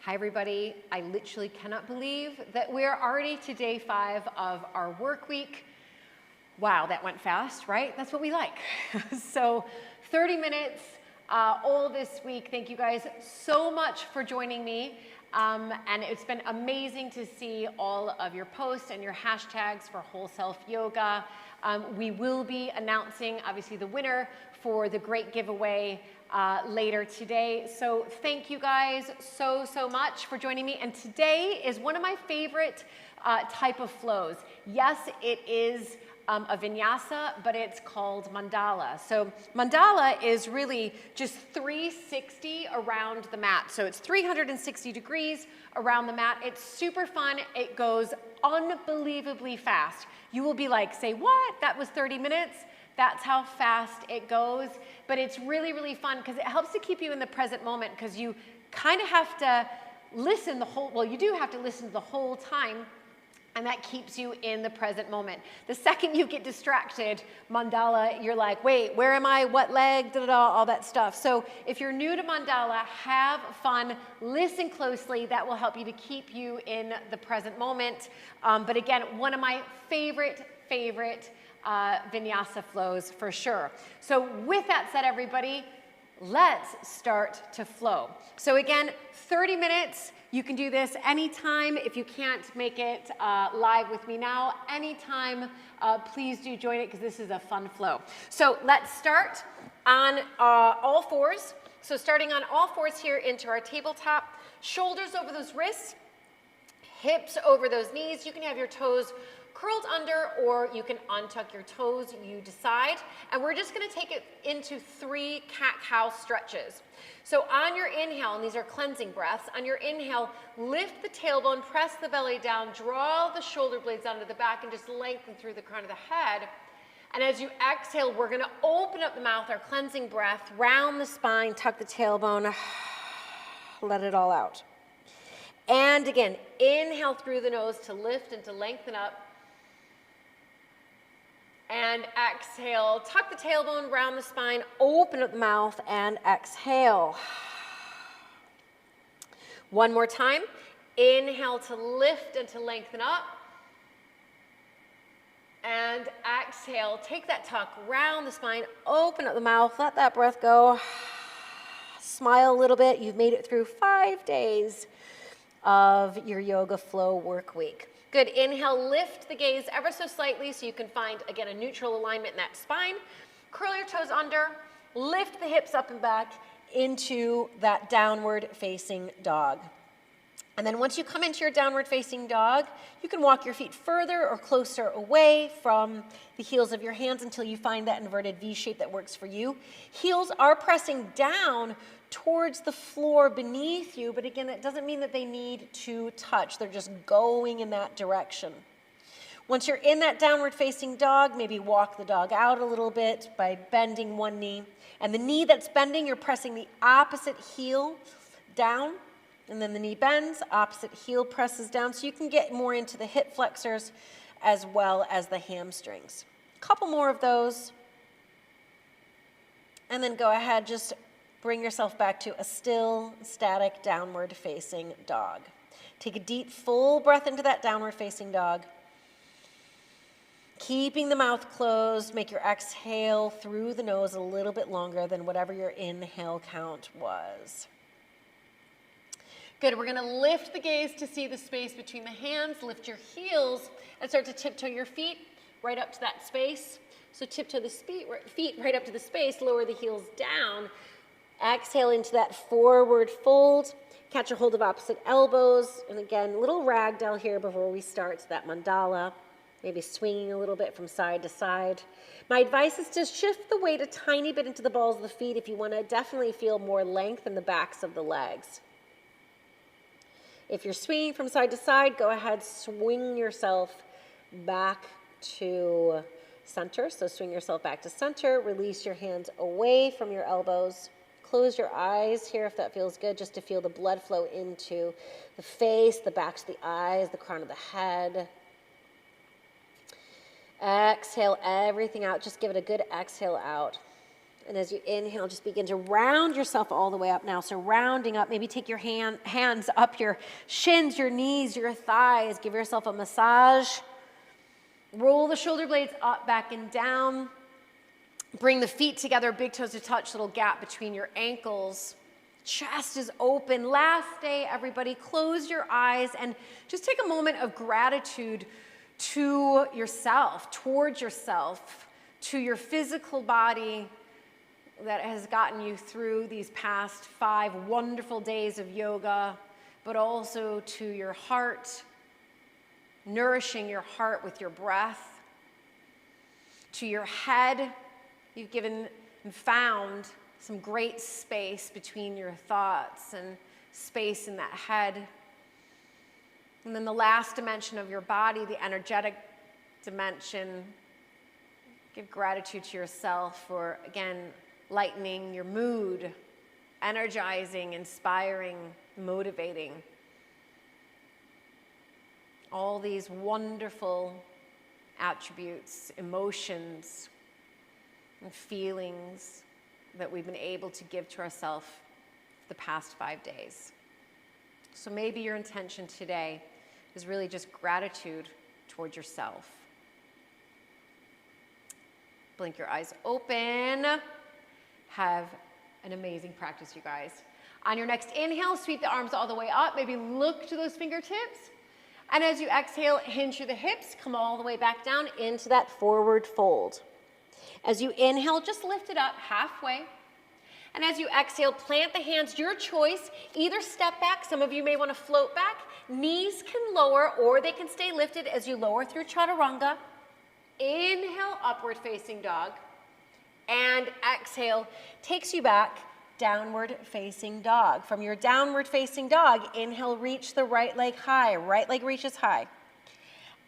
Hi everybody, I literally cannot believe that we're already to day 5 of our work week. Wow, that went fast, right? That's what we like. So 30 minutes all this week. Thank you guys so much for joining me. And it's been amazing to see all of your posts and your hashtags for Whole Self Yoga. We will be announcing, obviously, the winner for the great giveaway later today. So thank you guys so much for joining me. And today is one of my favorite type of flows. Yes, it is a vinyasa, but it's called mandala. So mandala is really just 360 around the mat. So it's 360 degrees around the mat. It's super fun. It goes unbelievably fast. You will be like, say what? That was 30 minutes? That's how fast it goes. But it's really fun because it helps to keep you in the present moment, because you kind of have to listen you do have to listen the whole time. And that keeps you in the present moment. The second you get distracted, mandala, you're like, wait, where am I? What leg? All that stuff. So if you're new to mandala, have fun, listen closely. That will help you to keep you in the present moment. But again, one of my favorite vinyasa flows for sure. So with that said, everybody, let's start to flow. So again, 30 minutes. You can do this anytime. If you can't make it live with me now, anytime, please do join it, because this is a fun flow. So let's start on all fours. So starting on all fours here into our tabletop, shoulders over those wrists, hips over those knees. You can have your toes curled under, or you can untuck your toes, you decide. And we're just gonna take it into 3 cat-cow stretches. So on your inhale, and these are cleansing breaths, on your inhale, lift the tailbone, press the belly down, draw the shoulder blades onto the back, and just lengthen through the crown of the head. And as you exhale, we're gonna open up the mouth, our cleansing breath, round the spine, tuck the tailbone, let it all out. And again, inhale through the nose to lift and to lengthen up. And exhale, tuck the tailbone, round the spine, open up the mouth, and exhale. One more time. Inhale to lift and to lengthen up. And exhale, take that tuck, round the spine, open up the mouth, let that breath go. Smile a little bit. You've made it through 5 days of your yoga flow work week. Good. Inhale, lift the gaze ever so slightly so you can find, again, a neutral alignment in that spine. Curl your toes under, lift the hips up and back into that downward facing dog. And then once you come into your downward facing dog, you can walk your feet further or closer away from the heels of your hands until you find that inverted V shape that works for you. Heels are pressing down towards the floor beneath you, but again, that doesn't mean that they need to touch. They're just going in that direction. Once you're in that downward facing dog, maybe walk the dog out a little bit by bending one knee. And the knee that's bending, you're pressing the opposite heel down, and then the knee bends, opposite heel presses down, so you can get more into the hip flexors as well as the hamstrings. A couple more of those. And then go ahead, just bring yourself back to a still, static, downward-facing dog. Take a deep, full breath into that downward-facing dog. Keeping the mouth closed, make your exhale through the nose a little bit longer than whatever your inhale count was. Good, we're gonna lift the gaze to see the space between the hands, lift your heels, and start to tiptoe your feet right up to that space. So tiptoe the feet right up to the space, lower the heels down. Exhale into that forward fold. Catch a hold of opposite elbows. And again, a little ragdoll here before we start that mandala. Maybe swinging a little bit from side to side. My advice is to shift the weight a tiny bit into the balls of the feet if you want to definitely feel more length in the backs of the legs. If you're swinging from side to side, go ahead, swing yourself back to center. So swing yourself back to center. Release your hands away from your elbows. Close your eyes here if that feels good, just to feel the blood flow into the face, the backs of the eyes, the crown of the head. Exhale everything out. Just give it a good exhale out. And as you inhale, just begin to round yourself all the way up now. So rounding up, maybe take your hands up your shins, your knees, your thighs. Give yourself a massage. Roll the shoulder blades up, back, and down. Bring the feet together, big toes to touch, little gap between your ankles. Chest is open. Last day, everybody, close your eyes and just take a moment of gratitude to yourself, towards yourself, to your physical body that has gotten you through these past 5 wonderful days of yoga, but also to your heart, nourishing your heart with your breath, to your head. You've given and found some great space between your thoughts and space in that head. And then the last dimension of your body, the energetic dimension, give gratitude to yourself for, again, lightening your mood, energizing, inspiring, motivating. All these wonderful attributes, emotions, and feelings that we've been able to give to ourselves the past 5 days. So maybe your intention today is really just gratitude towards yourself. Blink your eyes open. Have an amazing practice, you guys. On your next inhale, sweep the arms all the way up. Maybe look to those fingertips. And as you exhale, hinge through the hips. Come all the way back down into that forward fold. As you inhale, just lift it up halfway. And as you exhale, plant the hands, your choice. Either step back. Some of you may want to float back. Knees can lower or they can stay lifted as you lower through chaturanga. Inhale, upward facing dog. And exhale takes you back, downward facing dog. From your downward facing dog, inhale, reach the right leg high. Right leg reaches high.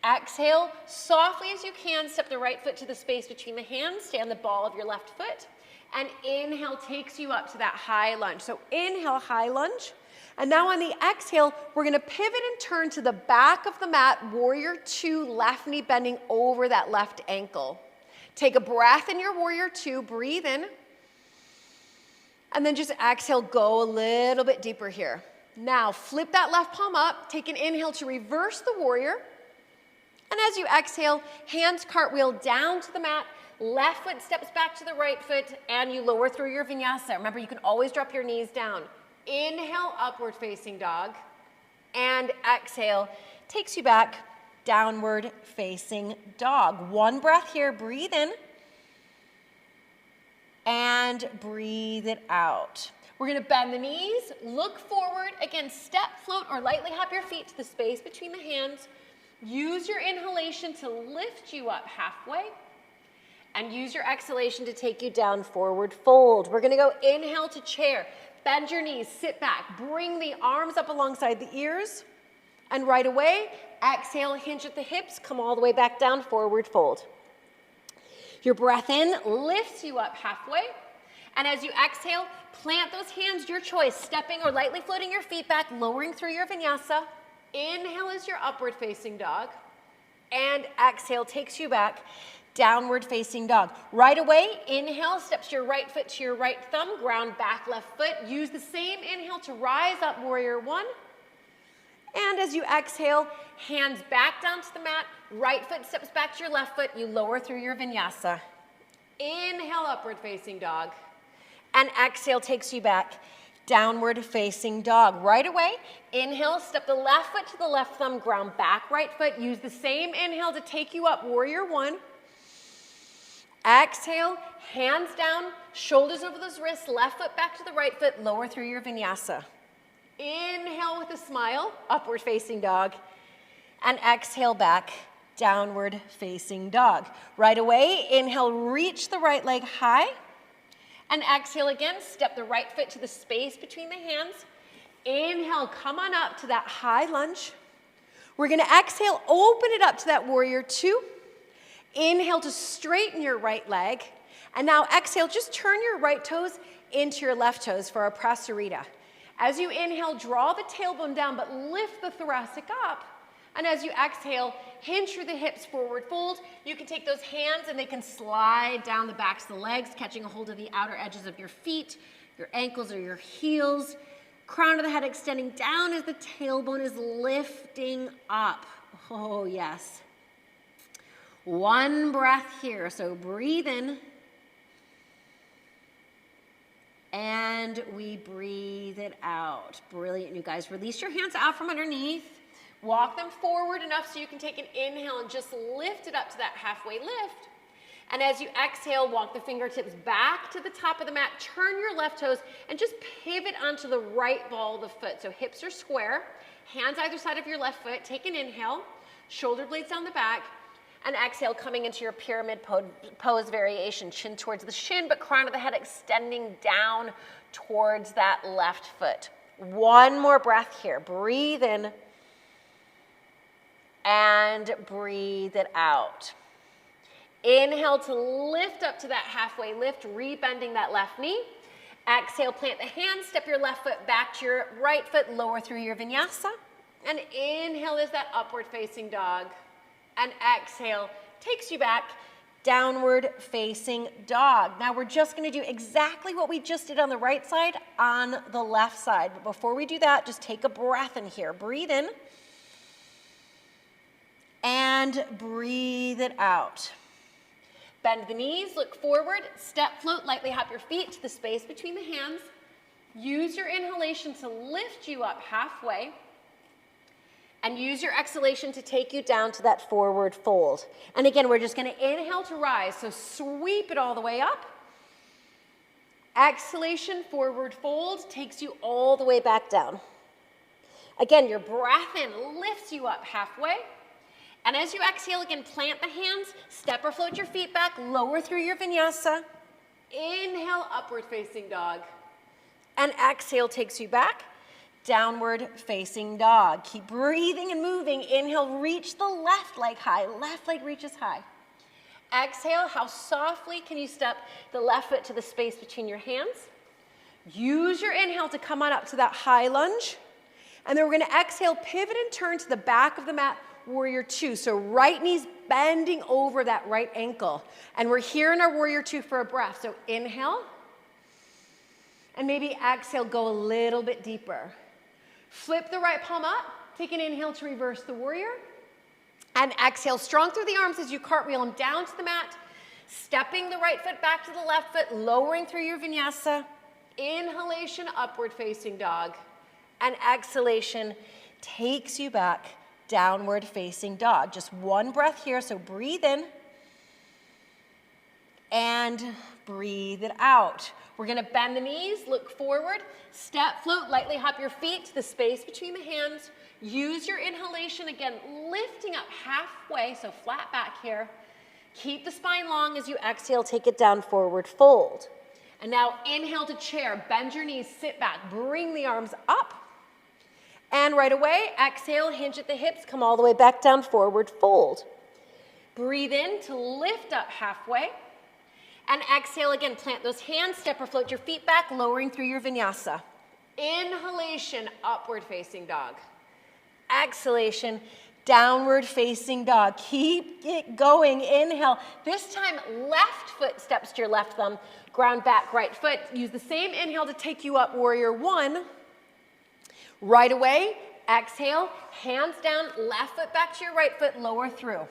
Exhale, softly as you can, step the right foot to the space between the hands. Stay on the ball of your left foot. And inhale takes you up to that high lunge. So inhale, high lunge. And now on the exhale, we're going to pivot and turn to the back of the mat, warrior 2, left knee bending over that left ankle. Take a breath in your warrior 2, breathe in. And then just exhale, go a little bit deeper here. Now flip that left palm up, take an inhale to reverse the warrior. And as you exhale, hands cartwheel down to the mat, left foot steps back to the right foot, and you lower through your vinyasa. Remember, you can always drop your knees down. Inhale, upward facing dog, and exhale takes you back, downward facing dog. One breath here, breathe in, and breathe it out. We're gonna bend the knees, look forward, again, step, float, or lightly hop your feet to the space between the hands. Use your inhalation to lift you up halfway, and use your exhalation to take you down, forward fold. We're gonna go inhale to chair. Bend your knees, sit back, bring the arms up alongside the ears, and right away, exhale, hinge at the hips, come all the way back down, forward fold. Your breath in lifts you up halfway, and as you exhale, plant those hands, your choice, stepping or lightly floating your feet back, lowering through your vinyasa. Inhale is your upward facing dog, and exhale takes you back, downward facing dog. Right away, inhale, steps your right foot to your right thumb, ground back left foot. Use the same inhale to rise up, warrior 1. And as you exhale, hands back down to the mat, right foot steps back to your left foot, you lower through your vinyasa. Inhale, upward facing dog. And exhale takes you back, downward facing dog. Right away, inhale, step the left foot to the left thumb, ground back right foot. Use the same inhale to take you up, warrior 1. Exhale, hands down, shoulders over those wrists, left foot back to the right foot, lower through your vinyasa. Inhale with a smile, upward facing dog. And exhale back, downward facing dog. Right away, inhale, reach the right leg high. And exhale again, step the right foot to the space between the hands. Inhale, come on up to that high lunge. We're gonna exhale, open it up to that warrior 2. Inhale to straighten your right leg. And now exhale, just turn your right toes into your left toes for a prasarita. As you inhale, draw the tailbone down, but lift the thoracic up. And as you exhale, hinge through the hips, forward fold. You can take those hands and they can slide down the backs of the legs, catching a hold of the outer edges of your feet, your ankles or your heels. Crown of the head extending down as the tailbone is lifting up. Oh, yes. One breath here. So breathe in. And we breathe it out. Brilliant, you guys. Release your hands out from underneath. Walk them forward enough so you can take an inhale and just lift it up to that halfway lift. And as you exhale, walk the fingertips back to the top of the mat. Turn your left toes and just pivot onto the right ball of the foot. So hips are square, hands either side of your left foot. Take an inhale, shoulder blades down the back. And exhale, coming into your pyramid pose variation. Chin towards the shin, but crown of the head extending down towards that left foot. One more breath here. Breathe in. And breathe it out. Inhale to lift up to that halfway lift, rebending that left knee. Exhale, plant the hands, step your left foot back to your right foot, lower through your vinyasa. And inhale is that upward facing dog. And exhale takes you back, downward facing dog. Now we're just gonna do exactly what we just did on the right side on the left side. But before we do that, just take a breath in here. Breathe in. And breathe it out. Bend the knees, look forward, step, float, lightly hop your feet to the space between the hands. Use your inhalation to lift you up halfway. And use your exhalation to take you down to that forward fold. And again, we're just gonna inhale to rise, so sweep it all the way up. Exhalation, forward fold, takes you all the way back down. Again, your breath in lifts you up halfway. And as you exhale, again, plant the hands, step or float your feet back, lower through your vinyasa. Inhale, upward facing dog. And exhale takes you back, downward facing dog. Keep breathing and moving. Inhale, reach the left leg high, left leg reaches high. Exhale, how softly can you step the left foot to the space between your hands? Use your inhale to come on up to that high lunge. And then we're gonna exhale, pivot and turn to the back of the mat, warrior two. So right knee's bending over that right ankle. And we're here in our warrior two for a breath. So inhale. And maybe exhale, go a little bit deeper. Flip the right palm up. Take an inhale to reverse the warrior. And exhale, strong through the arms as you cartwheel them down to the mat. Stepping the right foot back to the left foot, lowering through your vinyasa. Inhalation, upward facing dog. And exhalation takes you back, downward facing dog. Just one breath here, so breathe in. And breathe it out. We're gonna bend the knees, look forward, step, float, lightly hop your feet to the space between the hands. Use your inhalation, again, lifting up halfway, so flat back here. Keep the spine long as you exhale, take it down, forward fold. And now inhale to chair, bend your knees, sit back, bring the arms up. And right away, exhale, hinge at the hips, come all the way back down, forward fold. Breathe in to lift up halfway. And exhale again, plant those hands, step or float your feet back, lowering through your vinyasa. Inhalation, upward facing dog. Exhalation, downward facing dog. Keep it going, inhale. This time, left foot steps to your left thumb, ground back, right foot. Use the same inhale to take you up, warrior one. Right away, exhale, hands down, left foot back to your right foot, lower through.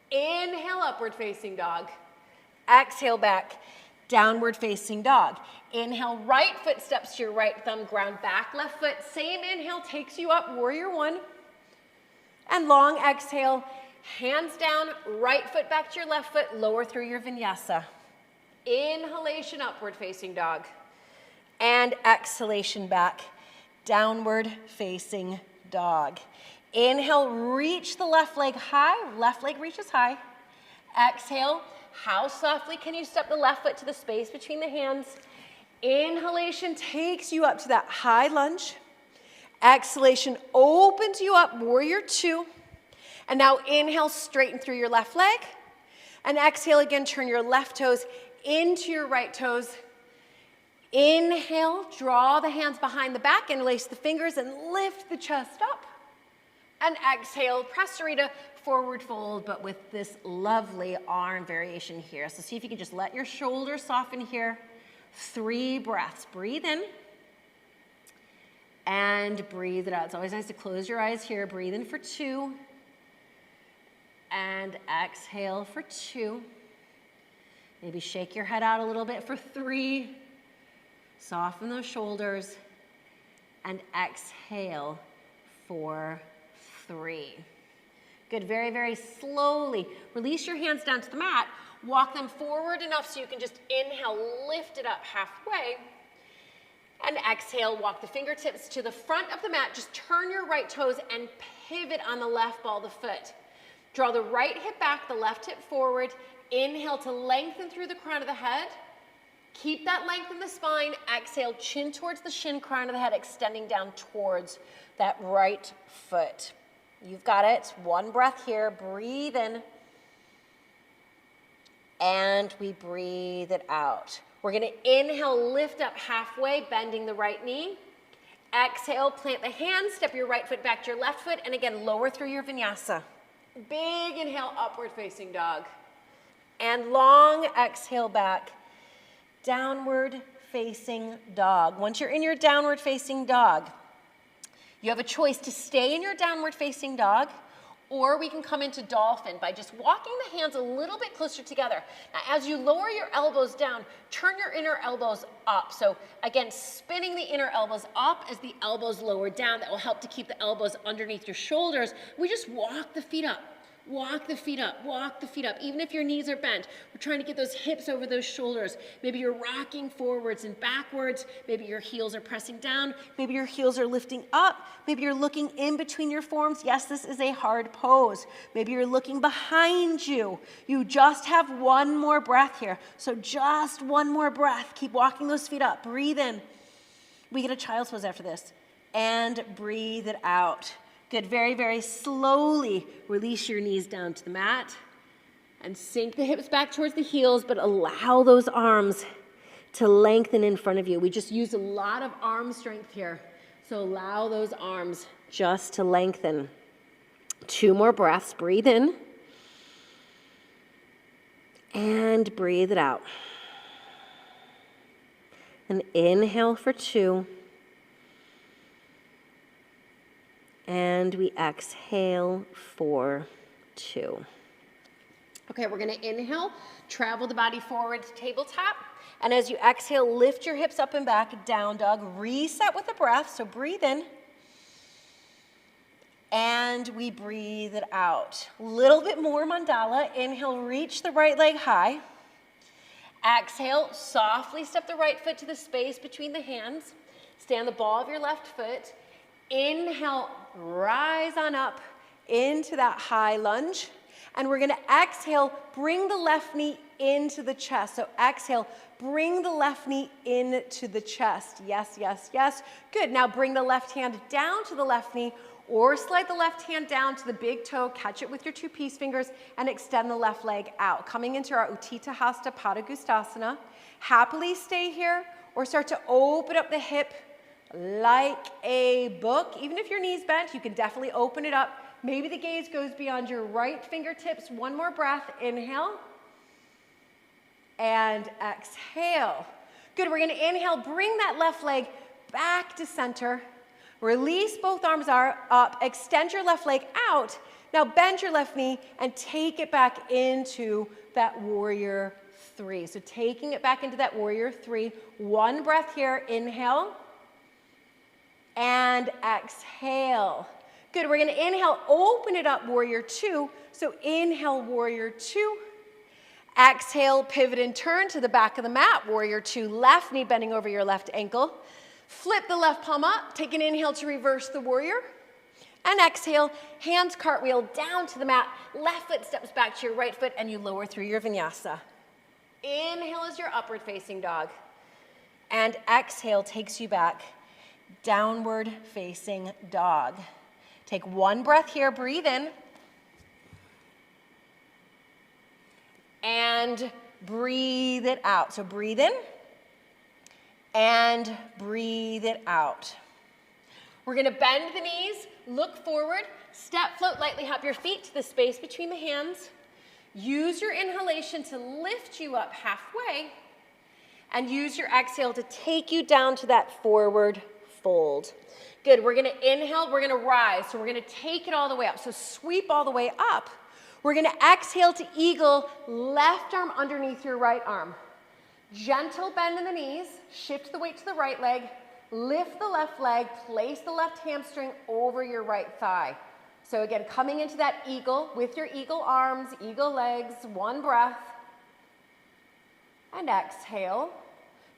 Inhale, upward facing dog. Exhale back, downward facing dog. Inhale, right foot steps to your right thumb, ground back, left foot. Same inhale takes you up, warrior one. And long exhale, hands down, right foot back to your left foot, lower through your vinyasa. Inhalation, upward facing dog. And exhalation back, downward facing dog. Inhale, reach the left leg high, left leg reaches high. Exhale, how softly can you step the left foot to the space between the hands? Inhalation takes you up to that high lunge. Exhalation opens you up, warrior two. And now inhale, straighten through your left leg. And exhale again, turn your left toes into your right toes. Inhale, draw the hands behind the back, interlace the fingers and lift the chest up. And exhale, prasarita, forward fold, but with this lovely arm variation here. So see if you can just let your shoulders soften here. 3 breaths. Breathe in and breathe it out. It's always nice to close your eyes here. Breathe in for 2 and exhale for 2. Maybe shake your head out a little bit for 3. Soften those shoulders and exhale for 3. Good, very, very slowly. Release your hands down to the mat. Walk them forward enough so you can just inhale, lift it up halfway. And exhale, walk the fingertips to the front of the mat. Just turn your right toes and pivot on the left ball of the foot. Draw the right hip back, the left hip forward. Inhale to lengthen through the crown of the head. Keep that length in the spine. Exhale, chin towards the shin, crown of the head, extending down towards that right foot. You've got it. 1 breath here. Breathe in. And we breathe it out. We're going to inhale, lift up halfway, bending the right knee. Exhale, plant the hands, step your right foot back to your left foot, and again, lower through your vinyasa. Big inhale, upward facing dog. And long exhale back, downward facing dog. Once you're in your downward facing dog, you have a choice to stay in your downward facing dog, or we can come into dolphin by just walking the hands a little bit closer together. Now, as you lower your elbows down, turn your inner elbows up. So again, spinning the inner elbows up as the elbows lower down. That will help to keep the elbows underneath your shoulders. We just walk the feet up. Walk the feet up, walk the feet up. Even if your knees are bent, we're trying to get those hips over those shoulders. Maybe you're rocking forwards and backwards. Maybe your heels are pressing down. Maybe your heels are lifting up. Maybe you're looking in between your forms. Yes, this is a hard pose. Maybe you're looking behind you. You just have 1 more breath here. So just 1 more breath. Keep walking those feet up. Breathe in. We get a child's pose after this. And breathe it out. Good, very, very slowly release your knees down to the mat and sink the hips back towards the heels, but allow those arms to lengthen in front of you. We just used a lot of arm strength here, so allow those arms just to lengthen. 2 more breaths. Breathe in and breathe it out. And inhale for 2. And we exhale for 2. Okay, we're going to inhale, travel the body forward to tabletop. And as you exhale, lift your hips up and back, down dog. Reset with a breath, so breathe in. And we breathe it out. A little bit more mandala. Inhale, reach the right leg high. Exhale, softly step the right foot to the space between the hands. Stay on the ball of your left foot. Inhale, rise on up into that high lunge. And we're going to exhale, bring the left knee into the chest. So exhale, bring the left knee into the chest. Yes, yes, yes. Good. Now bring the left hand down to the left knee, or slide the left hand down to the big toe, catch it with your 2 peace fingers, and extend the left leg out. Coming into our Utthita Hasta Padangusthasana. Happily stay here, or start to open up the hip like a book. Even if your knee's bent, you can definitely open it up. Maybe the gaze goes beyond your right fingertips. 1 more breath. Inhale. And exhale. Good, we're going to inhale. Bring that left leg back to center. Release both arms up. Extend your left leg out. Now bend your left knee and take it back into that warrior 3. So taking it back into that warrior 3. 1 breath here. Inhale. And exhale. Good, we're going to inhale, open it up, warrior 2. So inhale, warrior 2. Exhale, pivot and turn to the back of the mat, warrior 2. Left knee bending over your left ankle. Flip the left palm up, take an inhale to reverse the warrior. And exhale, hands cartwheel down to the mat. Left foot steps back to your right foot and you lower through your vinyasa. Inhale is your upward facing dog. And exhale takes you back. Downward facing dog. Take 1 breath here, breathe in. And breathe it out. So breathe in and breathe it out. We're going to bend the knees, look forward, step, float, lightly hop your feet to the space between the hands. Use your inhalation to lift you up halfway, and use your exhale to take you down to that forward fold. Good, we're gonna inhale, we're gonna rise, so we're gonna take it all the way up. So sweep all the way up. We're gonna exhale to eagle, left arm underneath your right arm. Gentle bend in the knees, shift the weight to the right leg, lift the left leg, place the left hamstring over your right thigh. So again, coming into that eagle with your eagle arms, eagle legs, one breath. And exhale.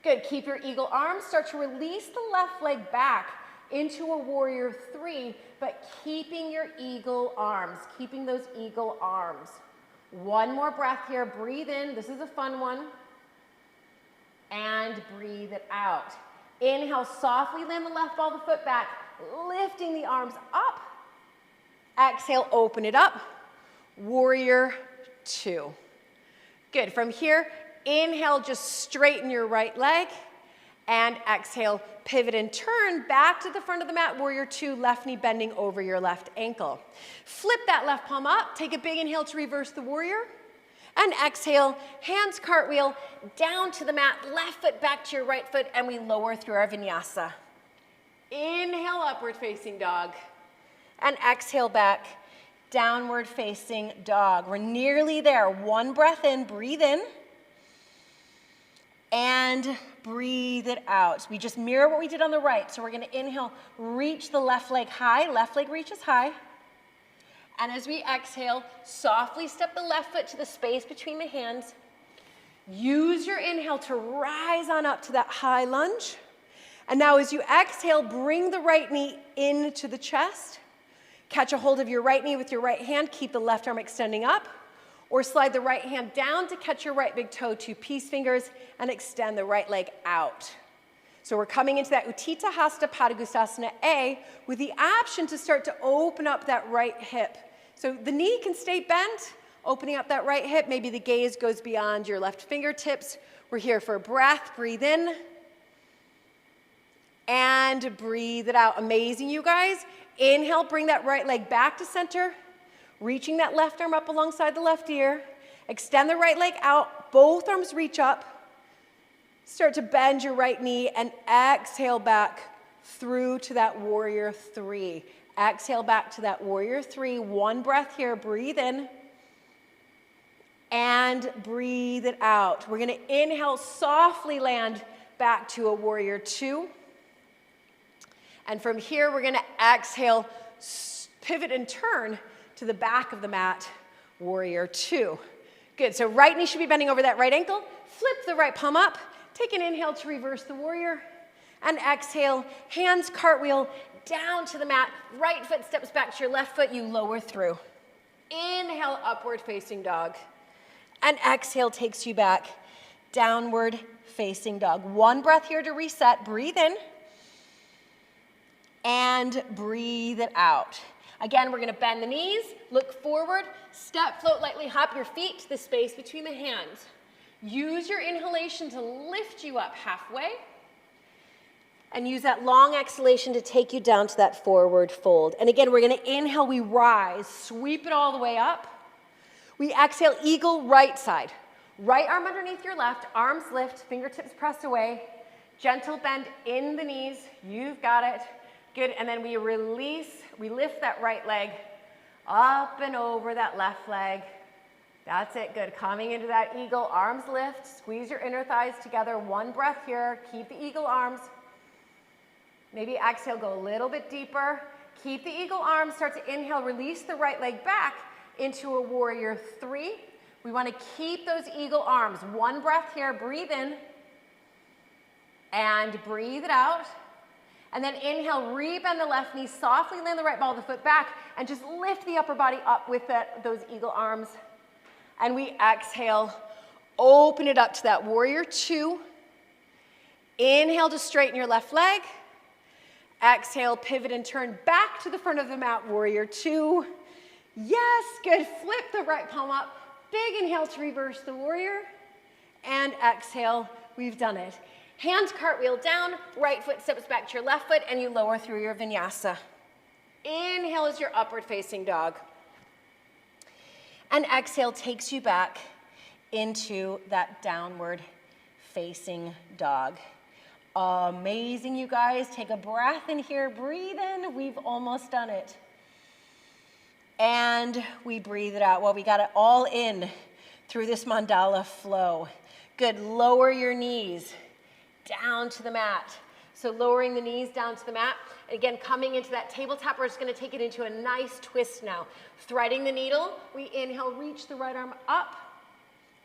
Good, keep your eagle arms, start to release the left leg back into a warrior three, but keeping your eagle arms, keeping those eagle arms. One more breath here, breathe in, this is a fun one. And breathe it out. Inhale, softly land the left ball of the foot back, lifting the arms up. Exhale, open it up. Warrior two. Good, from here, inhale, just straighten your right leg. And exhale, pivot and turn back to the front of the mat, warrior two, left knee bending over your left ankle. Flip that left palm up, take a big inhale to reverse the warrior. And exhale, hands cartwheel down to the mat, left foot back to your right foot, and we lower through our vinyasa. Inhale, upward facing dog. And exhale back, downward facing dog. We're nearly there. One breath in, breathe in. And breathe it out. We just mirror what we did on the right. So we're gonna inhale, reach the left leg high, left leg reaches high. And as we exhale, softly step the left foot to the space between the hands. Use your inhale to rise on up to that high lunge. And now as you exhale, bring the right knee into the chest. Catch a hold of your right knee with your right hand, keep the left arm extending up. Or slide the right hand down to catch your right big toe, two peace fingers, and extend the right leg out. So we're coming into that Utthita Hasta Padangusthasana A with the option to start to open up that right hip. So the knee can stay bent, opening up that right hip. Maybe the gaze goes beyond your left fingertips. We're here for a breath. Breathe in. And breathe it out. Amazing, you guys. Inhale, bring that right leg back to center. Reaching that left arm up alongside the left ear. Extend the right leg out. Both arms reach up. Start to bend your right knee and exhale back through to that warrior three. Exhale back to that warrior three. One breath here. Breathe in. And breathe it out. We're going to inhale, softly land back to a warrior two. And from here, we're going to exhale, pivot and turn to the back of the mat, warrior two. Good, so right knee should be bending over that right ankle. Flip the right palm up. Take an inhale to reverse the warrior. And exhale, hands cartwheel down to the mat. Right foot steps back to your left foot. You lower through. Inhale, upward facing dog. And exhale takes you back, downward facing dog. One breath here to reset. Breathe in. And breathe it out. Again, we're going to bend the knees, look forward, step, float, lightly hop your feet to the space between the hands. Use your inhalation to lift you up halfway. And use that long exhalation to take you down to that forward fold. And again, we're going to inhale, we rise, sweep it all the way up. We exhale, eagle right side. Right arm underneath your left, arms lift, fingertips press away. Gentle bend in the knees, you've got it. Good, and then we release, we lift that right leg up and over that left leg. That's it, good. Coming into that eagle, arms lift, squeeze your inner thighs together. One breath here, keep the eagle arms. Maybe exhale, go a little bit deeper. Keep the eagle arms, start to inhale, release the right leg back into a warrior three. We want to keep those eagle arms. One breath here, breathe in. And breathe it out. And then inhale, rebend the left knee, softly land the right ball of the foot back, and just lift the upper body up with those eagle arms. And we exhale, open it up to that warrior two. Inhale to straighten your left leg. Exhale, pivot and turn back to the front of the mat, warrior two. Yes, good. Flip the right palm up. Big inhale to reverse the warrior. And exhale, we've done it. Hands cartwheel down, right foot steps back to your left foot, and you lower through your vinyasa. Inhale is your upward facing dog. And exhale takes you back into that downward facing dog. Amazing, you guys. Take a breath in here, breathe in. We've almost done it. And we breathe it out. Well, we got it all in through this mandala flow. Good, lower your knees down to the mat. So lowering the knees down to the mat. Again, coming into that tabletop, we're just gonna take it into a nice twist now. Threading the needle, we inhale, reach the right arm up,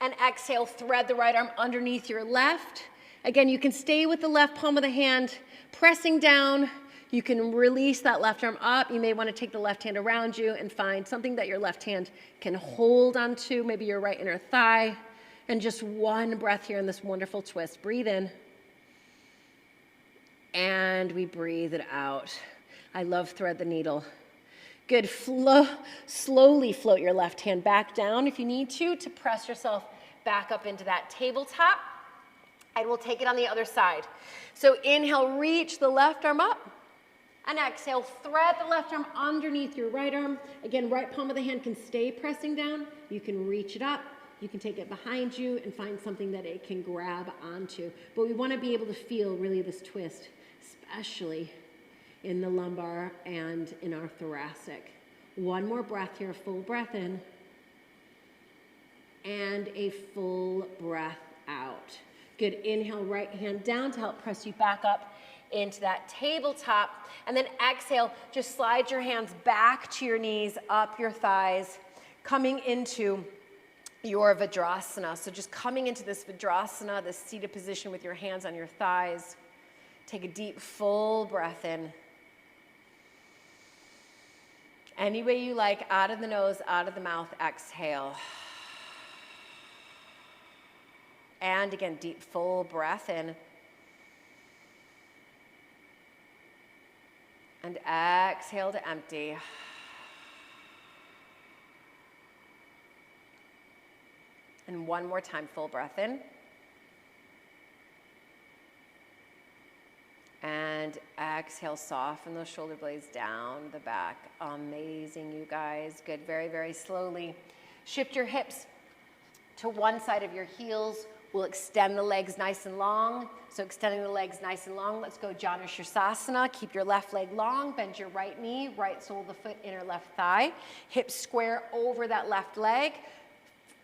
and exhale, thread the right arm underneath your left. Again, you can stay with the left palm of the hand, pressing down. You can release that left arm up. You may want to take the left hand around you and find something that your left hand can hold onto, maybe your right inner thigh. And just one breath here in this wonderful twist. Breathe in. And we breathe it out. I love thread the needle. Good, slowly float your left hand back down if you need to press yourself back up into that tabletop. And we'll take it on the other side. So inhale, reach the left arm up. And exhale, thread the left arm underneath your right arm. Again, right palm of the hand can stay pressing down. You can reach it up. You can take it behind you and find something that it can grab onto. But we want to be able to feel really this twist, especially in the lumbar and in our thoracic. One more breath here, full breath in. And a full breath out. Good, inhale, right hand down to help press you back up into that tabletop. And then exhale, just slide your hands back to your knees, up your thighs, coming into your Vadrasana. So just coming into this Vadrasana, this seated position with your hands on your thighs. Take a deep, full breath in. Any way you like, out of the nose, out of the mouth, exhale. And again, deep, full breath in. And exhale to empty. And one more time, full breath in. And exhale, soften those shoulder blades down the back. Amazing, you guys. Good, very, very slowly. Shift your hips to one side of your heels. We'll extend the legs nice and long. So extending the legs nice and long. Let's go Janu Sirsasana. Keep your left leg long. Bend your right knee, right sole of the foot, inner left thigh. Hips square over that left leg.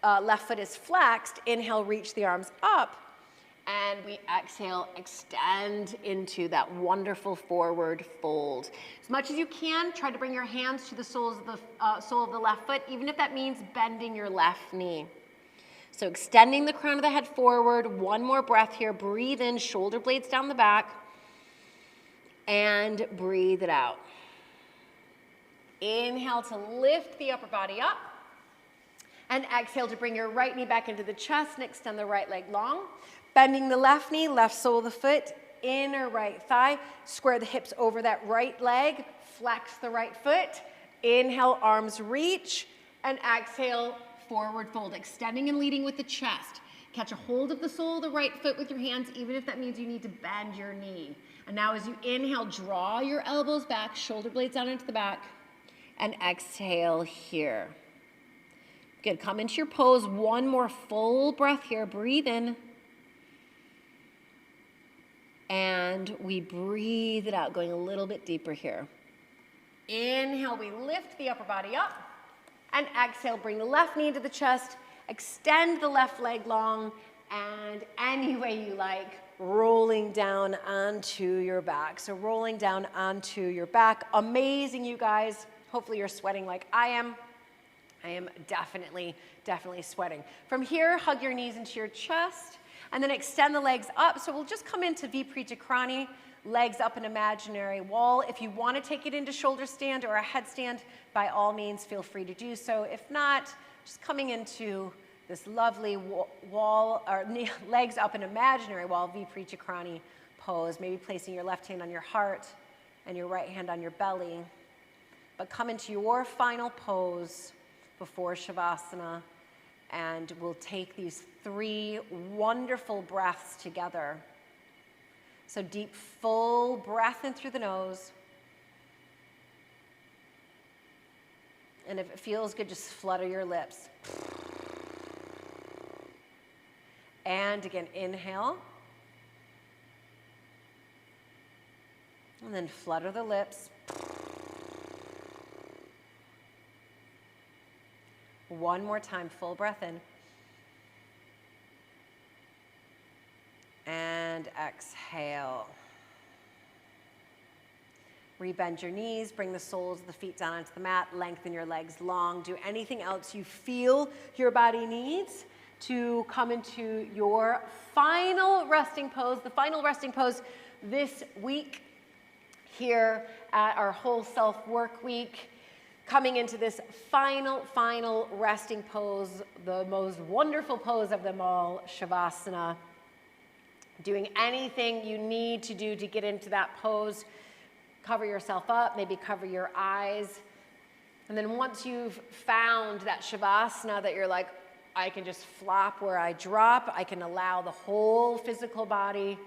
Left foot is flexed. Inhale, reach the arms up. And we exhale, extend into that wonderful forward fold. As much as you can, try to bring your hands to the sole of the left foot, even if that means bending your left knee. So extending the crown of the head forward. One more breath here. Breathe in, shoulder blades down the back. And breathe it out. Inhale to lift the upper body up. And exhale to bring your right knee back into the chest and extend the right leg long. Bending the left knee, left sole of the foot, inner right thigh. Square the hips over that right leg. Flex the right foot. Inhale, arms reach. And exhale, forward fold, extending and leading with the chest. Catch a hold of the sole of the right foot with your hands, even if that means you need to bend your knee. And now as you inhale, draw your elbows back, shoulder blades down into the back, and exhale here. Good, come into your pose. One more full breath here. Breathe in. And we breathe it out, going a little bit deeper here. Inhale, we lift the upper body up. And exhale, bring the left knee into the chest, extend the left leg long, and any way you like, rolling down onto your back. So rolling down onto your back. Amazing, you guys. Hopefully you're sweating like I am. I am definitely sweating. From here, hug your knees into your chest, and then extend the legs up. So we'll just come into Viparita Karani. Legs up an imaginary wall. If you want to take it into shoulder stand or a headstand, by all means, feel free to do so. If not, just coming into this lovely wall, or legs up an imaginary wall, Viparita Karani pose. Maybe placing your left hand on your heart and your right hand on your belly. But come into your final pose before Savasana, and we'll take these 3 wonderful breaths together. So deep, full breath in through the nose. And if it feels good, just flutter your lips. And again, inhale. And then flutter the lips. One more time, full breath in. And exhale. Rebend your knees, bring the soles of the feet down onto the mat, lengthen your legs long. Do anything else you feel your body needs to come into your final resting pose, the final resting pose this week here at our whole self work week. Coming into this final resting pose, the most wonderful pose of them all, Savasana. Doing anything you need to do to get into that pose. Cover yourself up, maybe cover your eyes. And then once you've found that Savasana that you're like, I can just flop where I drop, I can allow the whole physical body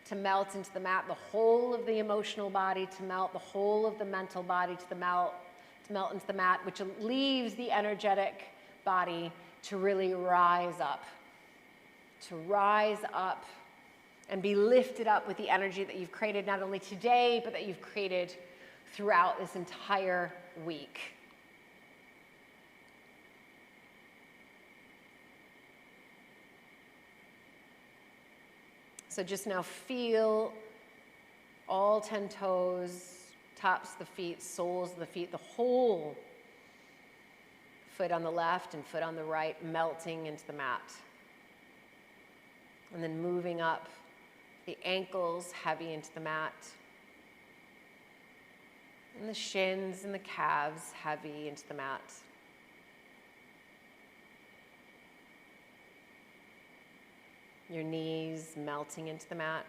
to melt into the mat, the whole of the emotional body to melt, the whole of the mental body to melt into the mat, which leaves the energetic body to really rise up and be lifted up with the energy that you've created not only today, but that you've created throughout this entire week. So just now feel all 10 toes, tops of the feet, soles of the feet, the whole foot on the left and foot on the right melting into the mat. And then moving up, the ankles heavy into the mat. And the shins and the calves heavy into the mat. Your knees melting into the mat.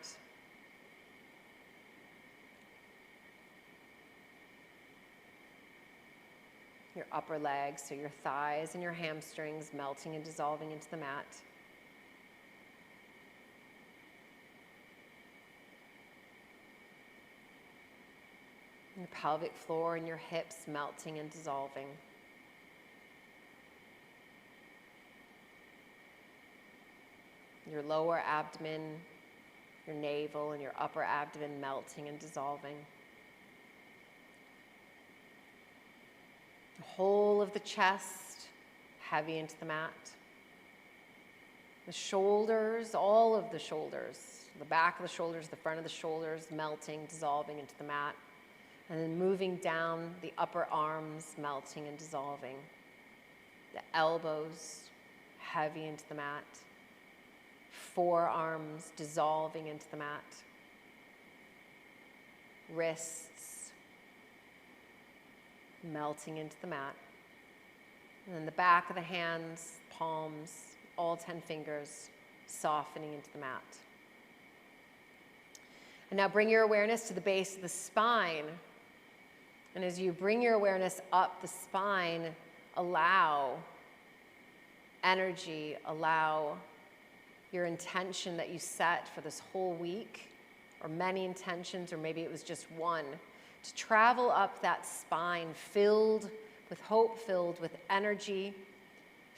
Your upper legs, so your thighs and your hamstrings melting and dissolving into the mat. Your pelvic floor and your hips melting and dissolving. Your lower abdomen, your navel, and your upper abdomen melting and dissolving. The whole of the chest heavy into the mat. The shoulders, all of the shoulders, the back of the shoulders, the front of the shoulders melting, dissolving into the mat. And then moving down the upper arms, melting and dissolving. The elbows heavy into the mat. Forearms dissolving into the mat. Wrists melting into the mat. And then the back of the hands, palms, all 10 fingers softening into the mat. And now bring your awareness to the base of the spine. And as you bring your awareness up the spine, allow energy, allow your intention that you set for this whole week, or many intentions, or maybe it was just one, to travel up that spine filled with hope, filled with energy,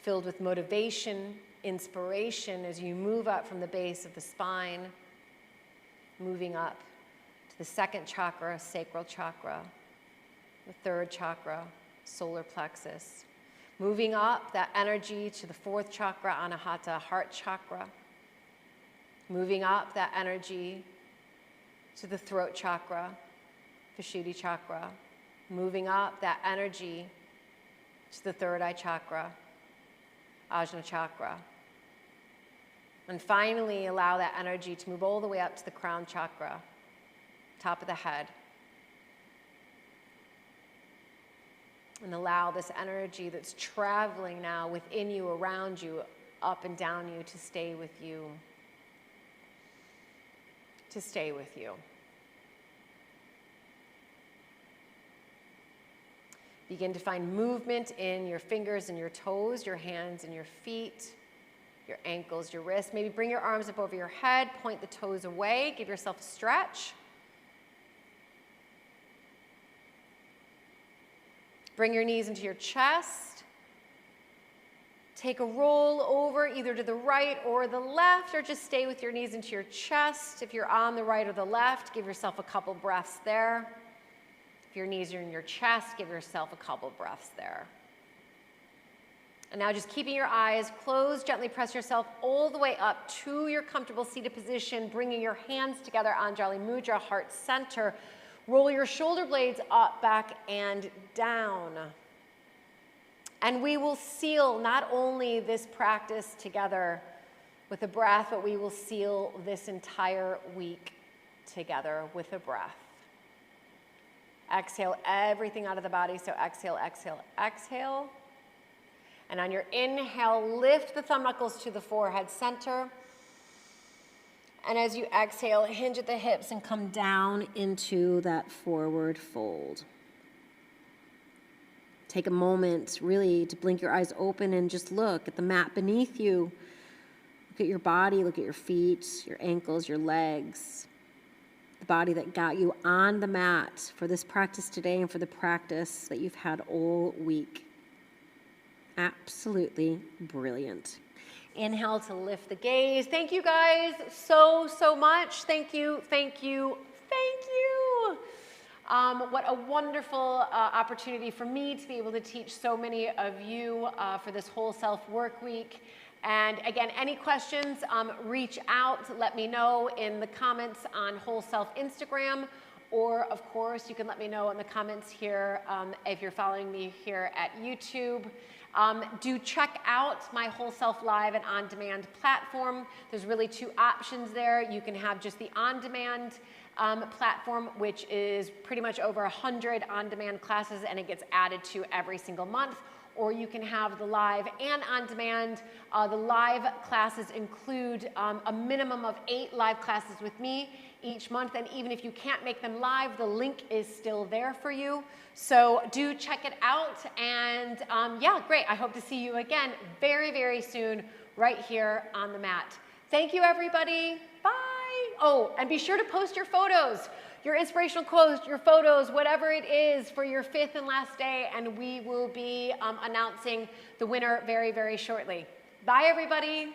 filled with motivation, inspiration as you move up from the base of the spine, moving up to the second chakra, sacral chakra, the third chakra, solar plexus. Moving up that energy to the fourth chakra, anahata, heart chakra. Moving up that energy to the throat chakra, vishuddhi chakra. Moving up that energy to the third eye chakra, ajna chakra. And finally, allow that energy to move all the way up to the crown chakra, top of the head. And allow this energy that's traveling now within you, around you, up and down you, to stay with you. To stay with you. Begin to find movement in your fingers and your toes, your hands and your feet, your ankles, your wrists. Maybe bring your arms up over your head, point the toes away, give yourself a stretch. Bring your knees into your chest. Take a roll over either to the right or the left, or just stay with your knees into your chest. If you're on the right or the left, give yourself a couple breaths there. If your knees are in your chest, give yourself a couple breaths there. And now just keeping your eyes closed, gently press yourself all the way up to your comfortable seated position, bringing your hands together, Anjali Mudra, heart center. Roll your shoulder blades up, back, and down. And we will seal not only this practice together with a breath, but we will seal this entire week together with a breath. Exhale everything out of the body, so exhale, exhale, exhale. And on your inhale, lift the thumb knuckles to the forehead center. And as you exhale, hinge at the hips and come down into that forward fold. Take a moment really to blink your eyes open and just look at the mat beneath you. Look at your body, look at your feet, your ankles, your legs. The body that got you on the mat for this practice today and for the practice that you've had all week. Absolutely brilliant. Inhale to lift the gaze. Thank you guys so much. Thank you, thank you, thank you. What a wonderful opportunity for me to be able to teach so many of you for this whole self work week. And again, any questions, reach out, let me know in the comments on Whole Self Instagram, or of course, you can let me know in the comments here if you're following me here at YouTube. Do check out my Whole Self Live and on-demand platform. There's really two options there. You can have just the on-demand platform, which is pretty much over 100 on-demand classes, and it gets added to every single month. Or you can have the live and on-demand. The live classes include a minimum of 8 live classes with me each month, and even if you can't make them live, the link is still there for you. So do check it out, and yeah, great. I hope to see you again very, very soon right here on the mat. Thank you, everybody. Bye. Oh, and be sure to post your photos, your inspirational quotes, your photos, whatever it is for your 5th and last day, and we will be announcing the winner very, very shortly. Bye, everybody.